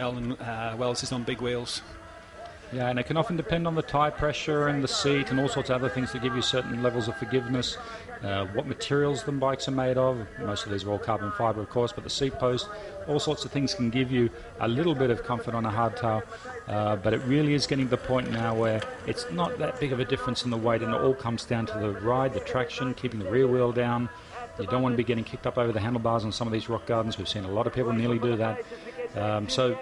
tail, and Wells is on big wheels. Yeah, and it can often depend on the tyre pressure and the seat and all sorts of other things to give you certain levels of forgiveness. What materials the bikes are made of. Most of these are all carbon fibre, of course, but the seat post, all sorts of things can give you a little bit of comfort on a hardtail. But it really is getting to the point now where it's not that big of a difference in the weight, and it all comes down to the ride, the traction, keeping the rear wheel down. You don't want to be getting kicked up over the handlebars on some of these rock gardens. We've seen a lot of people nearly do that. So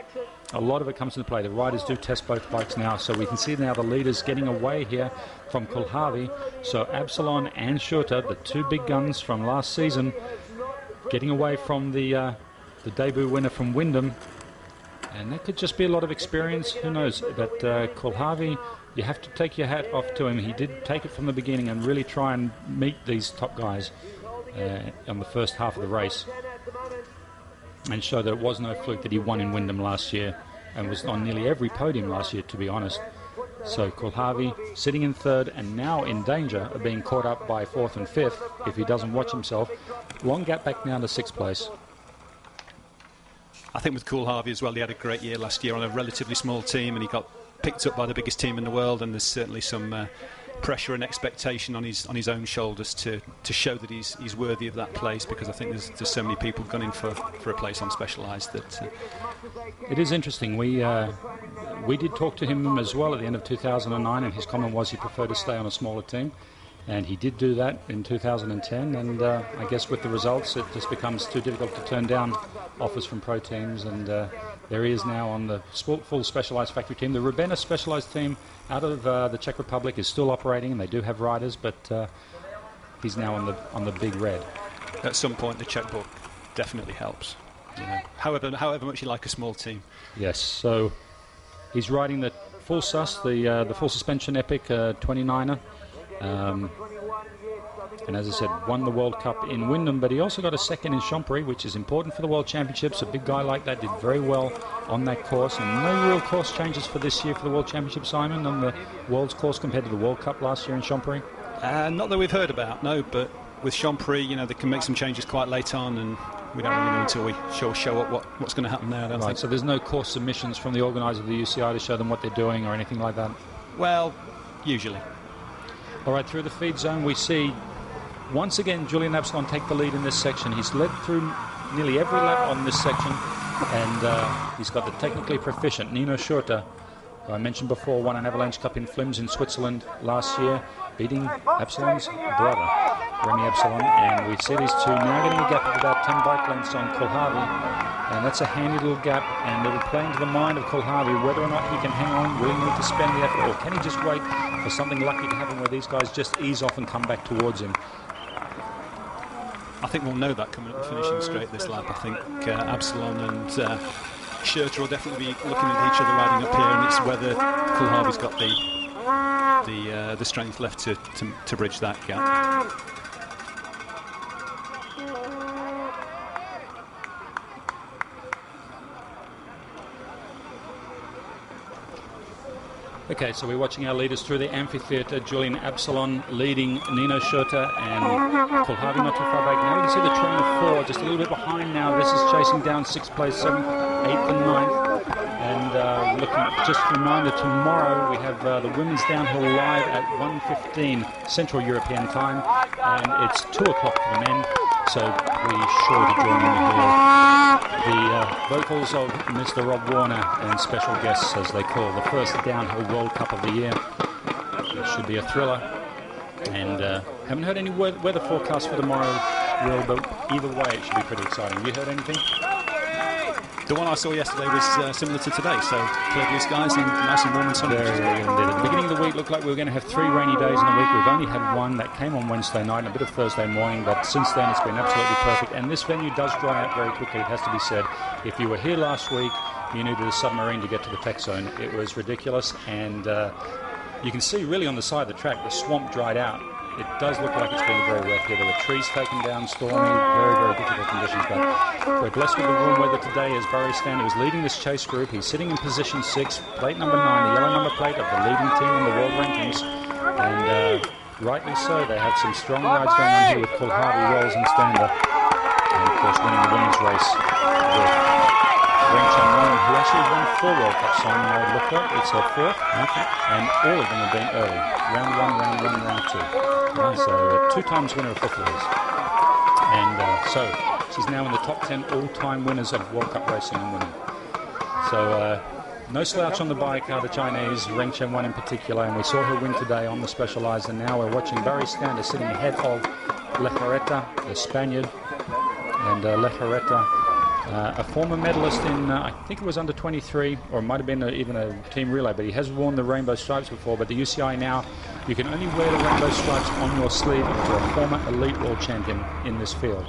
a lot of it comes into play. The riders do test both bikes now, so we can see now the leaders getting away here from Kulhavi. So Absalon and Schurter, the two big guns from last season, getting away from the debut winner from Wyndham. And that could just be a lot of experience, who knows. But Kulhavi, you have to take your hat off to him. He did take it from the beginning and really try and meet these top guys on the first half of the race, and show that it was no fluke that he won in Wyndham last year and was on nearly every podium last year, to be honest. So Kulhavi sitting in third and now in danger of being caught up by fourth and fifth if he doesn't watch himself. Long gap back now to sixth place. I think with Kulhavi as well, he had a great year last year on a relatively small team, and he got picked up by the biggest team in the world, and there's certainly some pressure and expectation on his own shoulders to show that he's worthy of that place, because I think there's so many people gunning for a place on Specialized that it is interesting. We did talk to him as well at the end of 2009, and his comment was he preferred to stay on a smaller team, and he did do that in 2010, and I guess with the results it just becomes too difficult to turn down offers from pro teams, and there he is now on the full Specialized factory team. The Rubena Specialized team out of the Czech Republic is still operating, and they do have riders, but he's now on the big red. At some point the checkbook definitely helps, you know, however much you like a small team. Yes, so he's riding the full sus, the full suspension Epic 29er, and as I said, won the World Cup in Wyndham, but he also got a second in Chambéry, which is important for the World Championships. A big guy like that did very well on that course, and no real course changes for this year for the World Championship, Simon, on the World's course compared to the World Cup last year in Chambéry. Not that we've heard about, no, but with Chambéry, you know, they can make some changes quite late on, and we don't really know until we show up what's going to happen there. I don't think. So there's no course submissions from the organiser of the UCI to show them what they're doing or anything like that? Well, usually. All right, through the feed zone we see once again Julian Absalon take the lead in this section. He's led through nearly every lap on this section, and he's got the technically proficient Nino Schurter, who I mentioned before, won an Avalanche Cup in Flims in Switzerland last year, beating Absalon's brother, Remy Absalon, and we see these two now getting a gap of about 10 bike lengths on Kulhavi, and that's a handy little gap, and it'll play into the mind of Kulhavi whether or not he can hang on, will he need to spend the effort, or can he just wait for something lucky to happen where these guys just ease off and come back towards him. I think we'll know that coming up the finishing straight this lap. I think Absalon and Schurter will definitely be looking at each other riding up here, and it's whether Kulhavi's got the strength left to bridge that gap. Okay, so we're watching our leaders through the amphitheatre. Julian Absalon leading Nino Schurter, and Kulhavi not too far back. Now we can see the train of four just a little bit behind now. This is chasing down 6th place, 7th, 8th and 9th. And looking, just a reminder, tomorrow we have the women's downhill live at 1:15 Central European time, and it's 2 o'clock for the men, so be sure to join in here. The vocals of Mr. Rob Warner and special guests, as they call the first downhill World Cup of the year. It should be a thriller, and haven't heard any weather forecast for tomorrow, Will, but either way it should be pretty exciting. You heard anything? The one I saw yesterday was similar to today, so clear blue skies and nice and warm and sunny. Very good indeed. At the beginning of the week, looked like we were going to have 3 rainy days in a week. We've only had one that came on Wednesday night and a bit of Thursday morning, but since then it's been absolutely perfect. And this venue does dry out very quickly, it has to be said. If you were here last week, you needed a submarine to get to the tech zone. It was ridiculous, and you can see really on the side of the track, the swamp dried out. It does look like it's been very wet here. There were trees taken down, stormy, very, very difficult conditions. But we're blessed with the warm weather today as Barry Stanley was leading this chase group. He's sitting in position 6, plate number 9, the yellow number plate of the leading team in the world rankings. And rightly so, they have some strong rides going on here with Kulhavi, Rolls and Stander. And of course winning the women's race with Ren Chen Wong, who actually won 4 World Cups, Simon, I looked up. It's her 4th, and all of them have been early. Round 1, round 1, round 2. Right. So 2 times winner of 50s. And so she's now in the top 10 all-time winners of World Cup racing and winning. So no slouch on the bike, the Chinese, Ren Chen Wan in particular, and we saw her win today on the Specialized, and now we're watching Barry Stander sitting ahead of Lejarreta, the Spaniard, and Lejarreta, a former medalist in, I think it was under 23, or it might have been even a team relay, but he has worn the rainbow stripes before. But the UCI now, you can only wear the rainbow stripes on your sleeve if you're a former elite world champion in this field.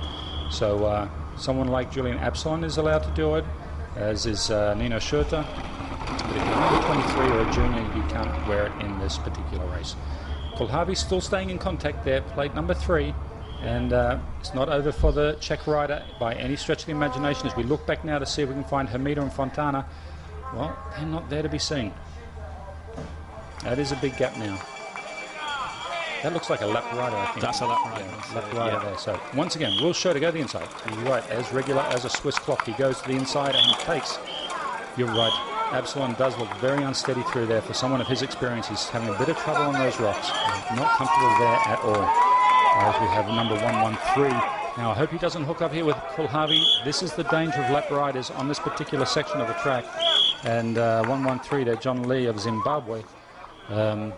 So someone like Julian Absalon is allowed to do it, as is Nino Schurter. But if you're under 23 or a junior, you can't wear it in this particular race. Kulhavi still staying in contact there, plate number 3. And it's not over for the Czech rider by any stretch of the imagination. As we look back now to see if we can find Hamida and Fontana, well, they're not there to be seen. That is a big gap now. That looks like a lap rider, I think. That's a lap rider. Yeah, lap rider there. So once again, Will Schurter go to the inside. You're right, as regular as a Swiss clock. He goes to the inside and takes. You're right. Absalon does look very unsteady through there. For someone of his experience, he's having a bit of trouble on those rocks. Not comfortable there at all. As we have number 113. Now, I hope he doesn't hook up here with Kulhavi. This is the danger of lap riders on this particular section of the track. And 113 there, John Lee of Zimbabwe, having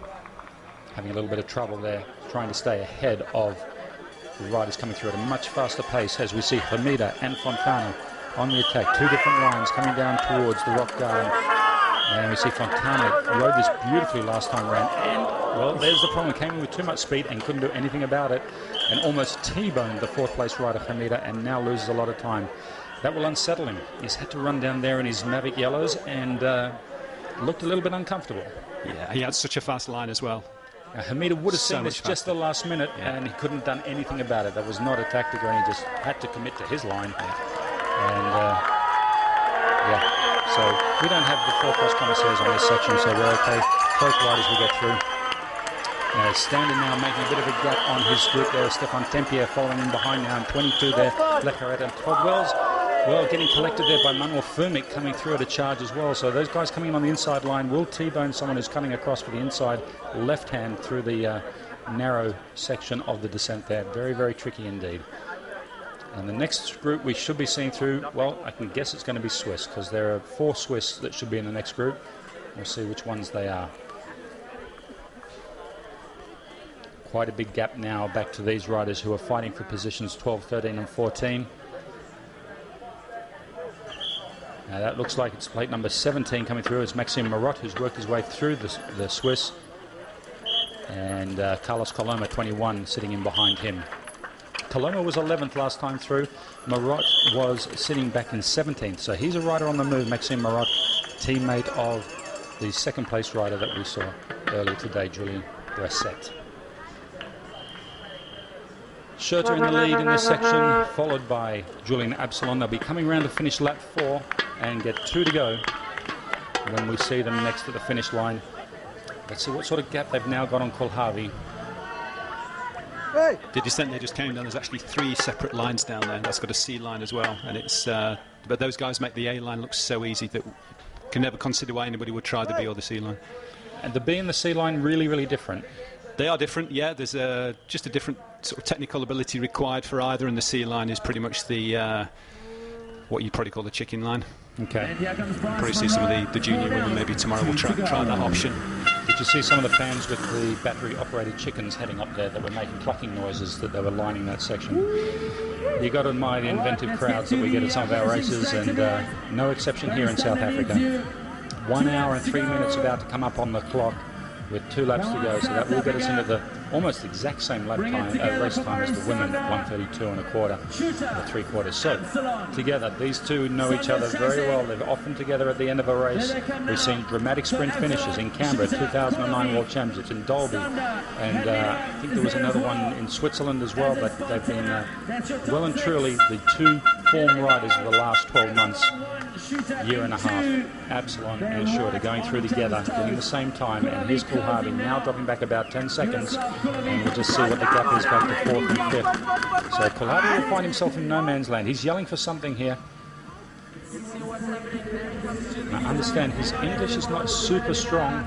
a little bit of trouble there, trying to stay ahead of the riders coming through at a much faster pace, as we see Hamida and Fontana on the attack. 2 different lines coming down towards the rock garden. And we see Fontana rode this beautifully last time around. And, well, there's the problem. Came in with too much speed and couldn't do anything about it. And almost T-boned the 4th place rider, Hamida, and now loses a lot of time. That will unsettle him. He's had to run down there in his Mavic Yellows and looked a little bit uncomfortable. Yeah, he had such a fast line as well. Now, Hamida would have seen this just the last minute, and he couldn't have done anything about it. That was not a tactic, or he just had to commit to his line. And, so we don't have the 4 cross commissaires on this section, so we're okay. Both riders will get through. Standing now, making a bit of a gap on his group there. Stefan Tempier following in behind now, and 22 there. Lejarreta and Todd Wells, well, getting collected there by Manuel Fumic coming through at a charge as well. So those guys coming in on the inside line will T-bone someone who's coming across for the inside left hand through the narrow section of the descent there. Very, very tricky indeed. And the next group we should be seeing through, well, I can guess it's going to be Swiss, because there are 4 Swiss that should be in the next group. We'll see which ones they are. Quite a big gap now back to these riders who are fighting for positions 12, 13 and 14. Now that looks like it's plate number 17 coming through. It's Maxime Marotte, who's worked his way through the Swiss. And Carlos Coloma, 21, sitting in behind him. Coloma was 11th last time through. Marotte was sitting back in 17th. So he's a rider on the move, Maxime Marotte, teammate of the 2nd place rider that we saw earlier today, Julien Bressette. Schurter in the lead in this section, followed by Julian Absalon. They'll be coming around to finish lap 4 and get 2 to go when we see them next at the finish line. Let's see what sort of gap they've now got on Kulhavi. The descent they just came down, there's actually 3 separate lines down there. That's got a C line as well, and it's but those guys make the A line look so easy that can never consider why anybody would try the B or the C line. And the B and the C line really, really different. They are different, yeah. There's just a different sort of technical ability required for either, and the C line is pretty much the what you probably call the chicken line. Okay. Probably see some of the junior women maybe tomorrow will try that option. Did you see some of the fans with the battery-operated chickens heading up there that were making clucking noises that they were lining that section? You got to admire the inventive crowds that we get at some of our races, and no exception here in South Africa. 1 hour and 3 minutes about to come up on the clock with 2 laps to go, so that will get us into the almost exact same lap time, race time as the women at 1:32 1/4 or 3/4. So together, these two know each other very well. They're often together at the end of a race. We've seen dramatic sprint finishes in Canberra, 2009 World Championships, in Dolby, and I think there was another one in Switzerland as well. But they've been well and truly the 2 form riders of the last 12 months, year and a half. Absalon and Schurter going through together, getting the same time, and here's Kulhavi now dropping back about 10 seconds, and we'll just see what the gap is back to 4th and 5th. So Kulhavi will find himself in no man's land. He's yelling for something here. Now, understand his English is not super strong,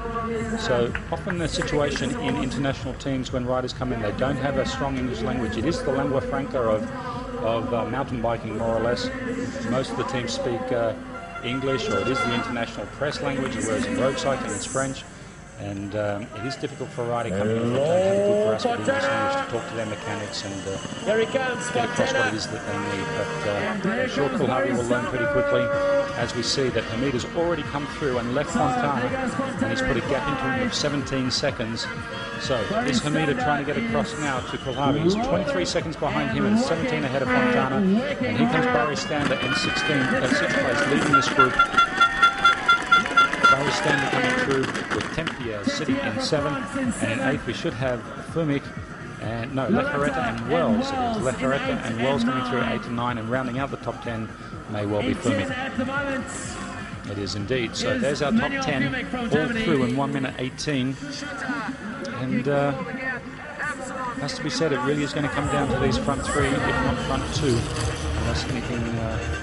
so often the situation in international teams when riders come in, they don't have a strong English language. It is the lingua franca of mountain biking, more or less. Most of the teams speak English, or it is the international press language, whereas in road cycling it's French. And it is difficult for a rider coming in that don't have a good grasp of English language to talk to their mechanics and get across what it is that they need. But I'm sure Kulhavi will learn pretty quickly, as we see that Hamida's already come through and left Fontana, and he's put a gap into him of 17 seconds. So is Hamida trying to get across now to Kulhavi? He's 23 seconds behind him and 17 ahead of Fontana. And here comes Barry Stander in 6th place, leading this group. Barry Stander coming through with Tempierre sitting in 7th, and in 8th we should have Fumik and Lejarreta and Wells. It is Lejarreta and Wells coming through at 8 and 9, and rounding out the top 10 may well be Fumik. It is indeed. So there's our top 10 all through in 1 minute 18, and has to be said, it really is going to come down to these front 3, if not front 2. Unless anything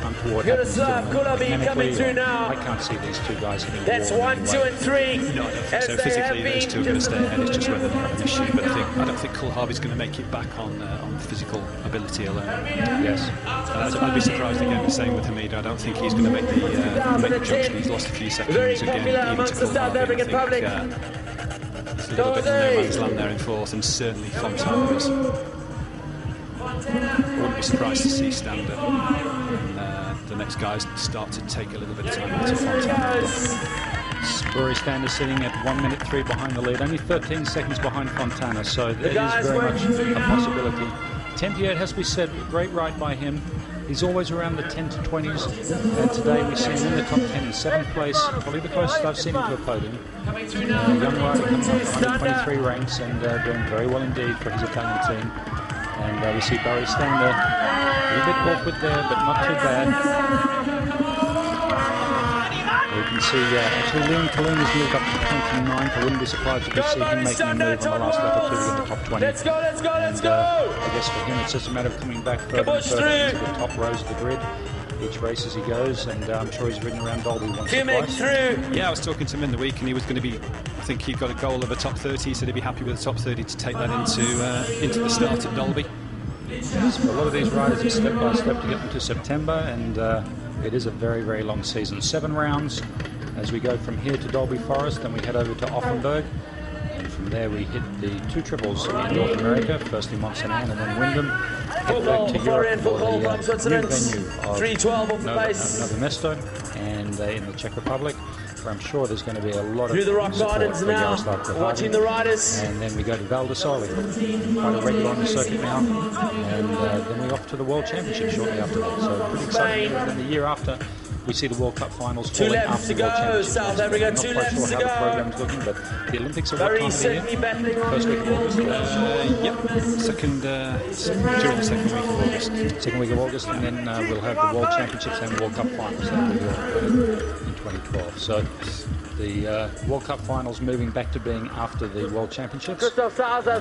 untoward happens to them. Coming through now. I can't see these two guys hitting the That's wall 1, 2 and 3. No, I don't think so. Physically, those two are going to stay ahead. It's just whether they have an issue. But I don't think Kulhavi's going to make it back on physical ability alone. Yes. I'd be surprised again. The same with Hamida. I don't think he's going to make the junction. He's lost a few seconds again. Even to Kulhavi. He's a little bit in no man's land there in 4th, and certainly Fontana is. I wouldn't be surprised to see Stander and the next guys start to take a little bit of time out of Fontana. Barry Stander sitting at 1 minute 3 behind the lead, only 13 seconds behind Fontana, so that is very much a possibility. Tempierre, it has to be said, great ride by him. He's always around the 10 to 20s, and today we see him in the top 10 in 7th place, probably the closest I've seen him to a podium. Young rider coming up 123 ranks and doing very well indeed for his Italian team. And we see Barry Stander a little bit awkward there, but not too bad. We can see actually Liam Kalin has moved up to 29th. I wouldn't be surprised if we see him making a move on the last lap or two to get the top 20. Let's go! I guess for him it's just a matter of coming back further and further into the top rows of the grid each race as he goes, and I'm sure he's ridden around Dolby once or twice. Yeah, I was talking to him in the week, and he was going to be, I think he'd got a goal of a top 30. He said he'd be happy with the top 30 to take that into the start at Dolby. Yes, for a lot of these riders it's step by step to get them to September, and it is a very, very long season. 7 rounds as we go from here to Dolby Forest, then we head over to Offenburg, and from there we hit the 2 triples in North America, firstly Mont Saint Anne and then Wyndham. Head back to Europe for the new venue of Novo Mesto, and in the Czech Republic, where I'm sure there's going to be a lot of through the rock support gardens for now, Jaroslav Kulhavi. watching the riders. And then we go to Val di Sole, quite a regular on the circuit now, and then we're off to the World Championship shortly after that. So pretty exciting. And then the year after, we see the World Cup finals falling after the World Championship. South Africa, I'm not quite sure how the program's looking, but the Olympics are what time of the year? First week of August? Yep, during the second week of August. Second week of August, and then we'll have the World Championships and World Cup finals in 2012. So the World Cup finals moving back to being after the World Championships. But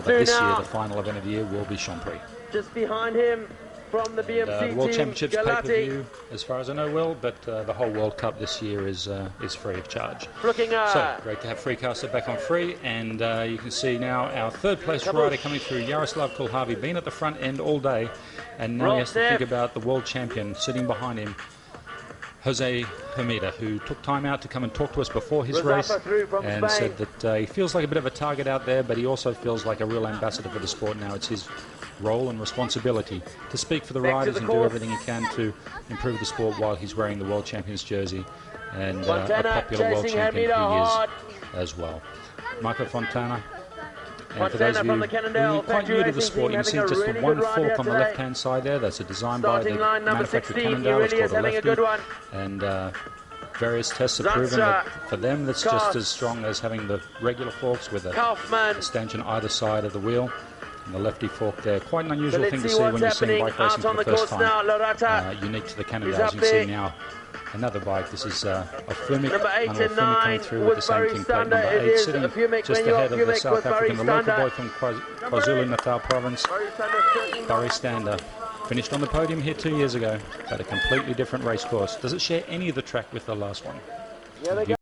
this year, the final event of the year will be Champrix. Just behind him from the BMC the World team, Championships Galati. pay-per-view, as far as I know, will, but the whole World Cup this year is free of charge. So great to have Freecaster back on free, and you can see now our 3rd place rider coming through, Jaroslav Kulhavi, been at the front end all day, and now he has to think about the world champion sitting behind him, Jose Hamida, who took time out to come and talk to us before his race and said that he feels like a bit of a target out there, but he also feels like a real ambassador for the sport now. It's his role and responsibility to speak for the riders and do everything he can to improve the sport while he's wearing the World Champions jersey, and a popular world champion he is as well. Michael Fontana. And for those of you who are quite new to the sport, you can see just the one fork on the left-hand side there. That's a design by the manufacturer Cannondale. It's called a lefty. And various tests have proven that for them, that's just as strong as having the regular forks with a stanchion either side of the wheel. And the lefty fork there. Quite an unusual thing to see when you're seeing bike racing for the first time. Unique to the Cannondales. You can see now another bike. This is a Fumik, Manuel Fumik coming through with the same King plate. Number 8 sitting just ahead of the South African, the local boy from KwaZulu-Natal province, Barry Stander. Finished on the podium here 2 years ago, but a completely different race course. Does it share any of the track with the last one? Yeah, they go.